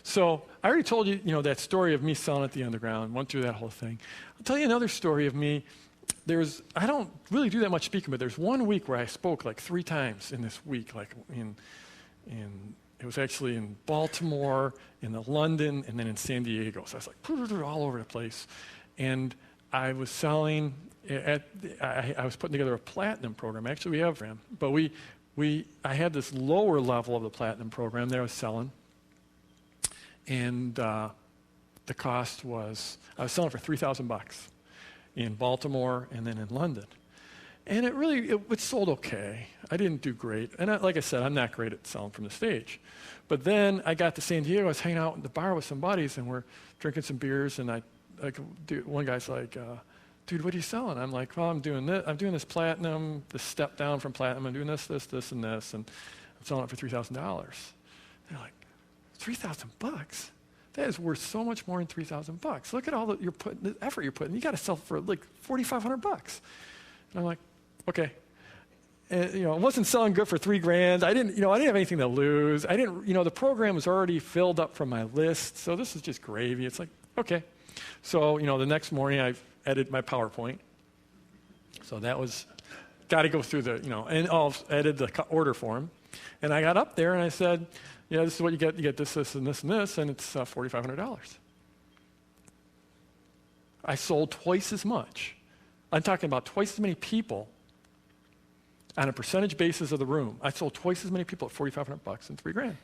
So I already told you, that story of me selling at the underground, went through that whole thing. I'll tell you another story of me. I don't really do that much speaking, but there's one week where I spoke like 3 times in this week, like it was actually in Baltimore, in London, and then in San Diego. So I was like all over the place. And I was selling, I was putting together a platinum program. Actually, we have one, but I had this lower level of the platinum program that I was selling. And the cost was, I was selling for $3,000 in Baltimore and then in London. And it sold okay. I didn't do great. And like I said, I'm not great at selling from the stage. But then I got to San Diego. I was hanging out in the bar with some buddies, and we're drinking some beers. And one guy's like, dude, what are you selling? I'm like, well, I'm doing this platinum, this step down from platinum. I'm doing this, and this. And I'm selling it for $3,000. They're like, $3,000? That is worth so much more than $3,000. Look at all the effort you're putting. You got to sell for like $4,500. And I'm like, okay. And, I wasn't selling good for $3,000. I didn't have anything to lose. The program was already filled up from my list. So this is just gravy. It's like, okay. So, the next morning I edited my PowerPoint. So that was, got to go through and I'll edit the order form. And I got up there and I said, this is what you get. You get this, and this, and it's $4,500. I sold twice as much. I'm talking about twice as many people on a percentage basis of the room. I sold twice as many people at $4,500 and $3,000.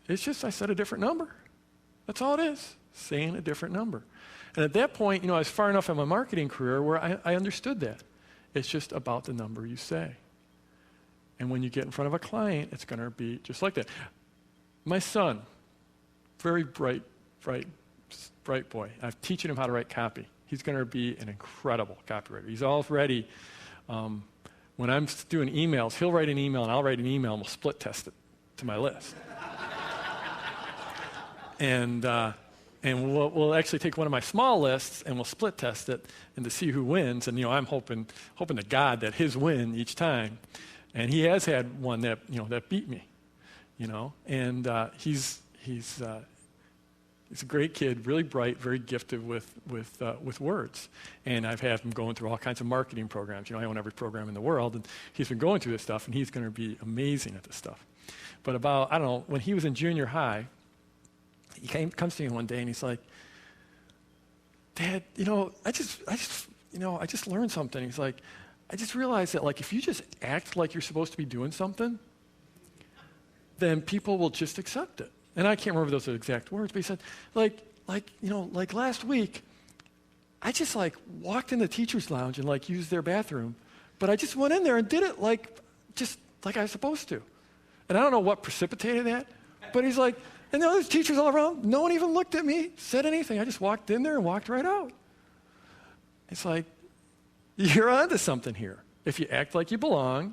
It's just I said a different number. That's all it is, saying a different number. And at that point, I was far enough in my marketing career where I understood that. It's just about the number you say. And when you get in front of a client, it's going to be just like that. My son, very bright boy. I'm teaching him how to write copy. He's going to be an incredible copywriter. He's already, when I'm doing emails, he'll write an email and I'll write an email and we'll split test it to my list. And we'll actually take one of my small lists and we'll split test it and to see who wins. And I'm hoping to God that his win each time. And he has had one that that beat me, And he's a great kid, really bright, very gifted with words. And I've had him going through all kinds of marketing programs. I own every program in the world, and he's been going through this stuff, and he's going to be amazing at this stuff. But when he was in junior high, he comes to me one day and he's like, Dad, I just learned something. He's like, I just realized that if you just act like you're supposed to be doing something, then people will just accept it. And I can't remember those exact words, but he said, like last week, I just walked in the teacher's lounge and used their bathroom, but I just went in there and did it like I was supposed to. And I don't know what precipitated that, but he's like, and there's teachers all around, no one even looked at me, said anything. I just walked in there and walked right out. It's like, you're onto something here. If you act like you belong,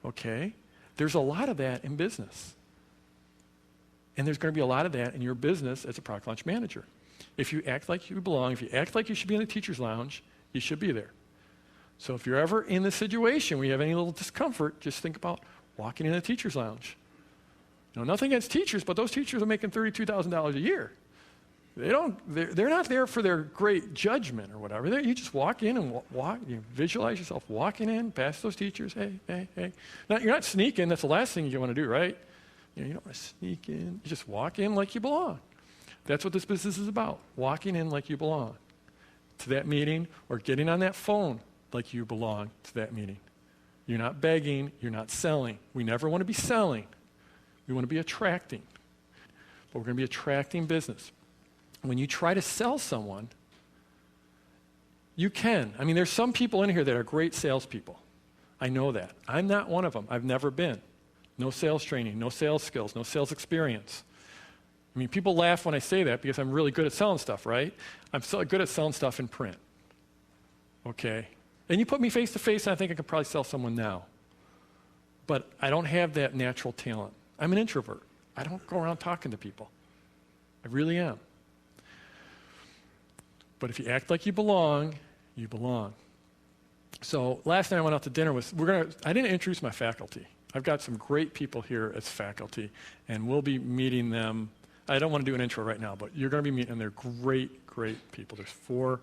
okay? There's a lot of that in business. And there's going to be a lot of that in your business as a product launch manager. If you act like you belong, if you act like you should be in the teacher's lounge, you should be there. So if you're ever in this situation where you have any little discomfort, just think about walking in a teacher's lounge. Nothing against teachers, but those teachers are making $32,000 a year. They're not there for their great judgment or whatever. You just walk in and you visualize yourself walking in, past those teachers, hey. Now, you're not sneaking. That's the last thing you want to do, right? You don't want to sneak in. You just walk in like you belong. That's what this business is about, walking in like you belong to that meeting or getting on that phone like you belong to that meeting. You're not begging. You're not selling. We never want to be selling. We want to be attracting. But we're going to be attracting business. When you try to sell someone, you can. There's some people in here that are great salespeople. I know that. I'm not one of them. I've never been. No sales training, no sales skills, no sales experience. People laugh when I say that because I'm really good at selling stuff, right? I'm so good at selling stuff in print. Okay? And you put me face to face, and I think I could probably sell someone now. But I don't have that natural talent. I'm an introvert. I don't go around talking to people. I really am. But if you act like you belong, you belong. So last night I went out to dinner I didn't introduce my faculty. I've got some great people here as faculty, and we'll be meeting them. I don't want to do an intro right now, but you're going to be meeting them. They're great, great people. There's four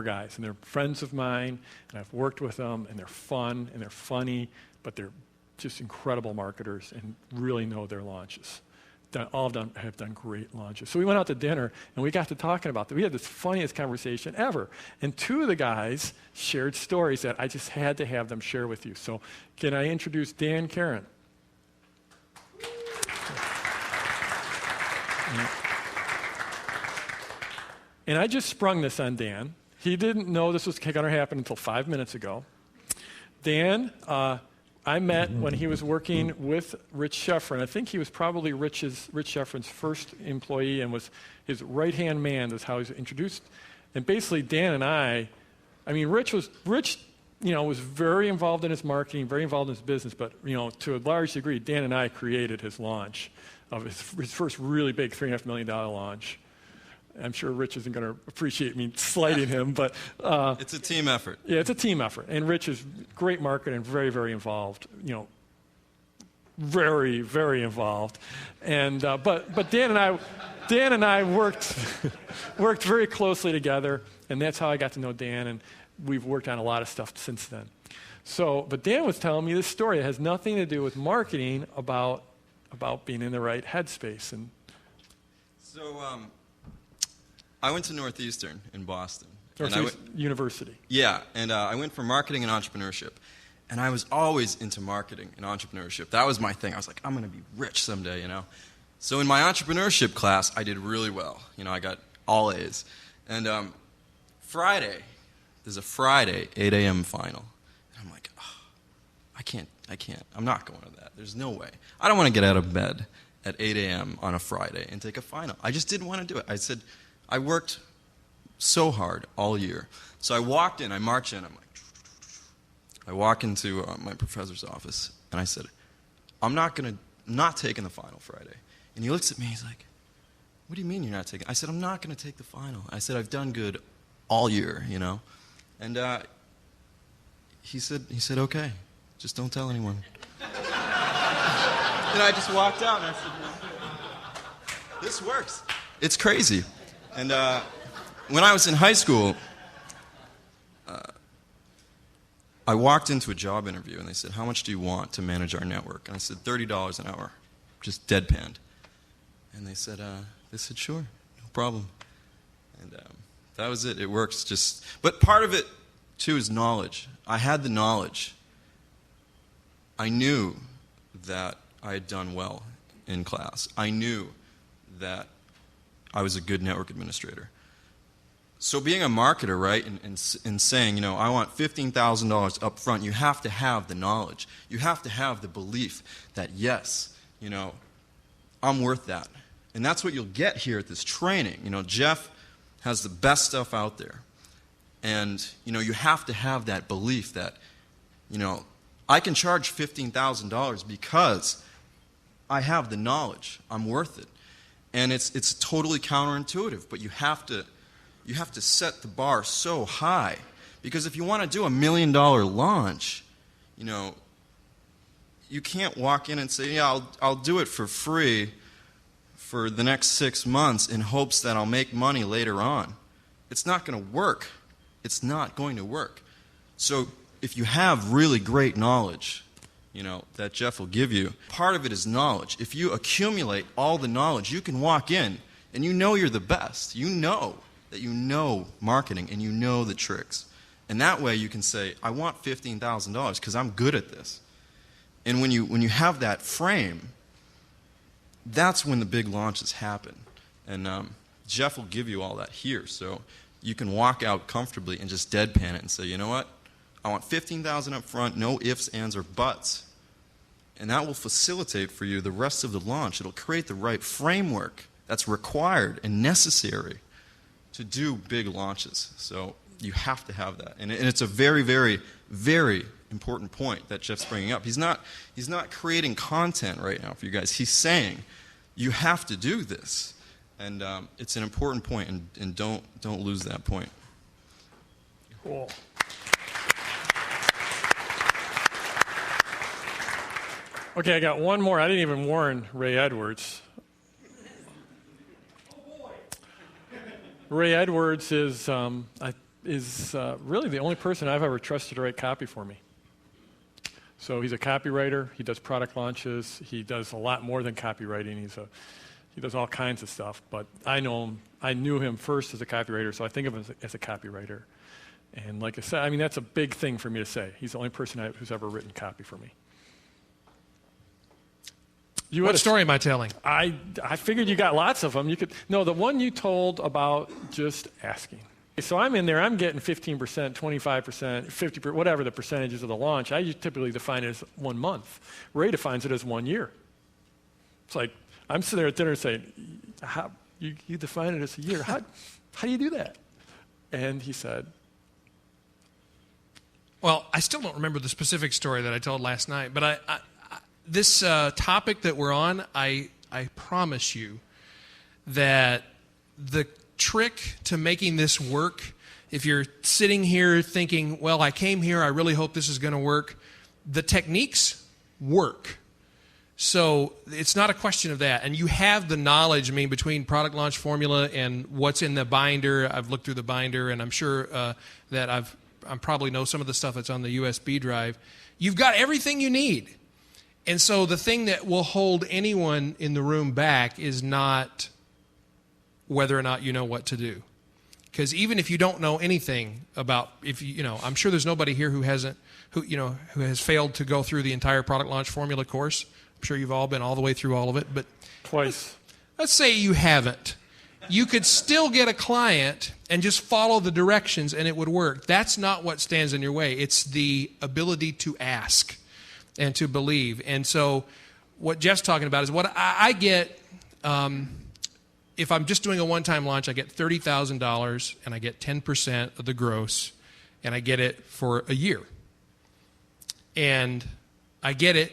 guys, and they're friends of mine, and I've worked with them, and they're fun, and they're funny, but they're just incredible marketers and really know their launches. All of them have done great launches. So we went out to dinner, and we got to talking about that. We had this funniest conversation ever. And two of the guys shared stories that I just had to have them share with you. So can I introduce Dan Karen? And I just sprung this on Dan. He didn't know this was going to happen until 5 minutes ago. Dan, I met when he was working with Rich Sheffrin. I think he was probably Rich Sheffrin's first employee and was his right-hand man. That's how he was introduced. And basically, Dan and I mean, Rich was very involved in his marketing, very involved in his business, but, to a large degree, Dan and I created his launch of his first really big $3.5 million launch. I'm sure Rich isn't going to appreciate me slighting him, but... it's a team effort. Yeah, it's a team effort. And Rich is great marketer and very, very involved. Very, very involved. And but Dan and I worked very closely together, and that's how I got to know Dan, and we've worked on a lot of stuff since then. But Dan was telling me this story that has nothing to do with marketing, about being in the right headspace. And so... I went to Northeastern in Boston. University. Yeah, and I went for marketing and entrepreneurship. And I was always into marketing and entrepreneurship. That was my thing. I was like, I'm going to be rich someday, So in my entrepreneurship class, I did really well. I got all A's. And Friday, there's a Friday 8 a.m. final. And I'm like, I can't. I'm not going to that. There's no way. I don't want to get out of bed at 8 a.m. on a Friday and take a final. I just didn't want to do it. I said... I worked so hard all year. So I walked in, I march in, I'm like, I walk into my professor's office, and I said, I'm not taking the final Friday. And he looks at me, he's like, what do you mean you're not taking? I said, I'm not going to take the final. I said, I've done good all year, And he said, okay, just don't tell anyone. And I just walked out, and I said, this works. It's crazy. And when I was in high school, I walked into a job interview, and they said, how much do you want to manage our network? And I said, $30 an hour, just deadpanned. And they said, sure, no problem. And that was it. It works. But part of it, too, is knowledge. I had the knowledge. I knew that I had done well in class. I knew that I was a good network administrator. So being a marketer, right, and saying, I want $15,000 up front, you have to have the knowledge. You have to have the belief that, yes, I'm worth that. And that's what you'll get here at this training. Jeff has the best stuff out there. And, you have to have that belief that, I can charge $15,000 because I have the knowledge. I'm worth it. And it's totally counterintuitive, but you have to set the bar so high, because if you want to do $1 million launch, you can't walk in and say, yeah, I'll do it for free for the next 6 months in hopes that I'll make money later on. It's not going to work. It's not going to work. So if you have really great knowledge, that Jeff will give you, part of it is knowledge. If you accumulate all the knowledge, you can walk in and you're the best. You know that you know marketing and you know the tricks. And that way you can say, I want $15,000 because I'm good at this. And when you have that frame, that's when the big launches happen. And Jeff will give you all that here. So you can walk out comfortably and just deadpan it and say, you know what? I want $15,000 up front, no ifs, ands, or buts. And that will facilitate for you the rest of the launch. It'll create the right framework that's required and necessary to do big launches. So you have to have that. And it's a very, very, very important point that Jeff's bringing up. He's not creating content right now for you guys. He's saying you have to do this. And it's an important point, and don't lose that point. Okay, I got one more. I didn't even warn Ray Edwards. Ray Edwards is really the only person I've ever trusted to write copy for me. So he's a copywriter. He does product launches. He does a lot more than copywriting. He does all kinds of stuff. But I knew him first as a copywriter, so I think of him as a copywriter. And like I said, I mean, that's a big thing for me to say. He's the only person who's ever written copy for me. What story am I telling? I figured you got lots of them. The one you told about just asking. So I'm in there, I'm getting 15%, 25%, 50%, whatever the percentages of the launch. I typically define it as 1 month. Ray defines it as 1 year. It's like, I'm sitting there at dinner saying, how, you define it as a year. How do you do that? And he said, well, I still don't remember the specific story that I told last night, but this topic that we're on, I promise you that the trick to making this work, if you're sitting here thinking, well, I came here, I really hope this is going to work, the techniques work. So it's not a question of that. And you have the knowledge, I mean, between product launch formula and what's in the binder. I've looked through the binder, and I'm sure that I probably know some of the stuff that's on the USB drive. You've got everything you need. And so the thing that will hold anyone in the room back is not whether or not you know what to do. Because even if you don't know anything about, I'm sure there's nobody here who has failed to go through the entire product launch formula course. I'm sure you've all been all the way through all of it, but twice. Let's say you haven't. You could still get a client and just follow the directions and it would work. That's not what stands in your way. It's the ability to ask and to believe. And so what Jeff's talking about is what I get, if I'm just doing a one-time launch, I get $30,000 and I get 10% of the gross, and I get it for a year. And I get it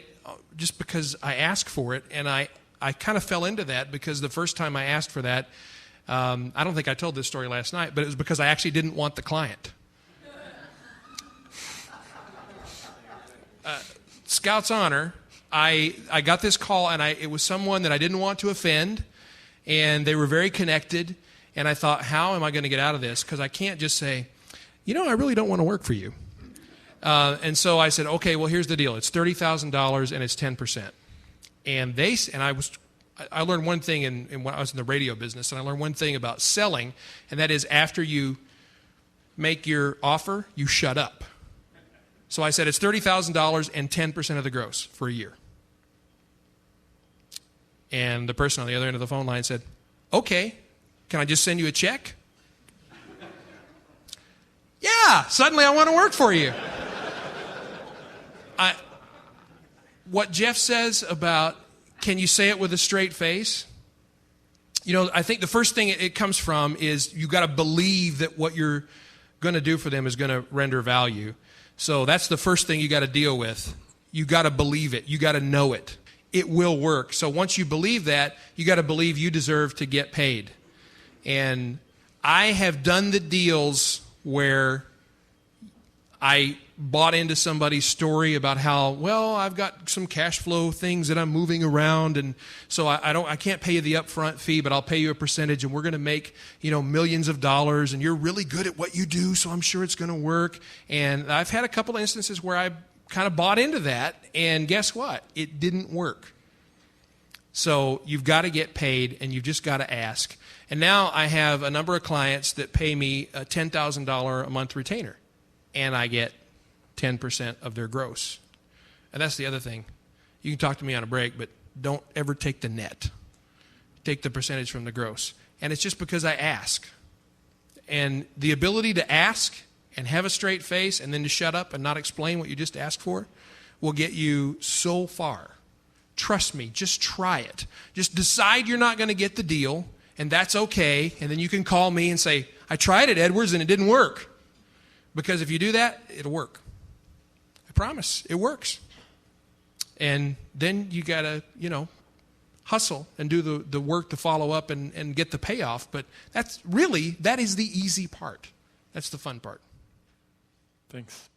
just because I ask for it, and I kind of fell into that because the first time I asked for that, I don't think I told this story last night, but it was because I actually didn't want the client. Scout's honor, I got this call, and it was someone that I didn't want to offend, and they were very connected, and I thought, how am I going to get out of this? Because I can't just say, I really don't want to work for you. And so I said, okay, well, here's the deal. It's $30,000, and it's 10%. And I learned one thing when I was in the radio business, and I learned one thing about selling, and that is after you make your offer, you shut up. So I said, it's $30,000 and 10% of the gross for a year. And the person on the other end of the phone line said, okay, can I just send you a check? Yeah, suddenly I want to work for you. What Jeff says about, can you say it with a straight face? I think the first thing it comes from is you got to believe that what you're going to do for them is going to render value. So that's the first thing you got to deal with. You got to believe it. You got to know it. It will work. So once you believe that, you got to believe you deserve to get paid. And I have done the deals where I bought into somebody's story about how, well, I've got some cash flow things that I'm moving around, and so I can't pay you the upfront fee, but I'll pay you a percentage, and we're going to make, millions of dollars, and you're really good at what you do, so I'm sure it's going to work. And I've had a couple of instances where I kind of bought into that, and guess what? It didn't work. So you've got to get paid, and you've just got to ask. And now I have a number of clients that pay me a $10,000 a month retainer, and I get 10% of their gross. And that's the other thing. You can talk to me on a break, but don't ever take the net. Take the percentage from the gross. And it's just because I ask. And the ability to ask and have a straight face and then to shut up and not explain what you just asked for will get you so far. Trust me, just try it. Just decide you're not going to get the deal, and that's okay. And then you can call me and say, I tried it, Edwards, and it didn't work. Because if you do that, it'll work. I promise, it works. And then you got to, hustle and do the work to follow up and get the payoff. But that is the easy part. That's the fun part. Thanks.